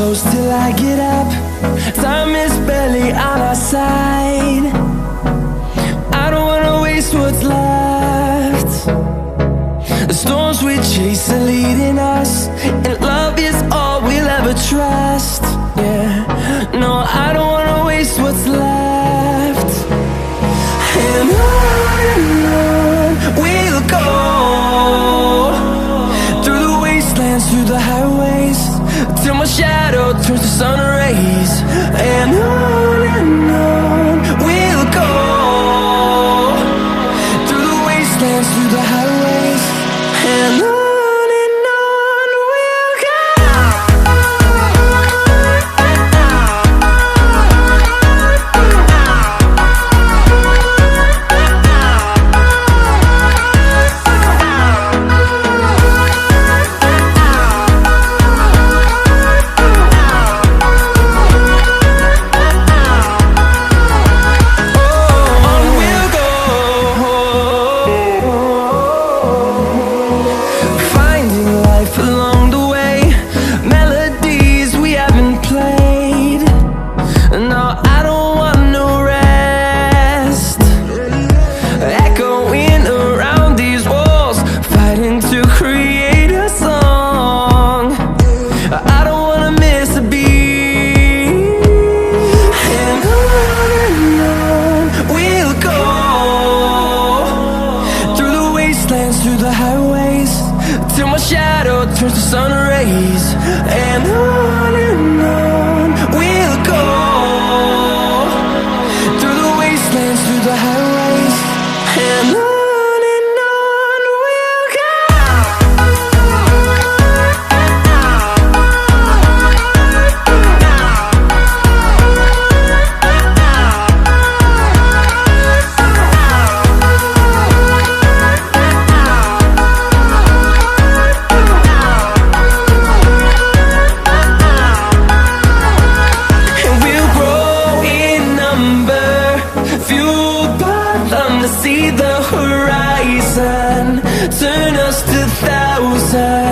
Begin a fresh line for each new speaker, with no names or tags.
close till I get up. Time is barely on our side. I don't wanna waste what's left. The storms we chase are leading us, and love is all we'll ever trust. Yeah, no, I don't wanna waste what's left. And on we'll go, through the wastelands, through the highways, till my shadow turns to sun rays. And on we'll go, through the wastelands, through the highways, and on we'll go. Through the highways, till my shadow turns to sun rays. And on we'll go, through the wastelands, through the highways, and on we'll go. See the horizon, turn us to thousands.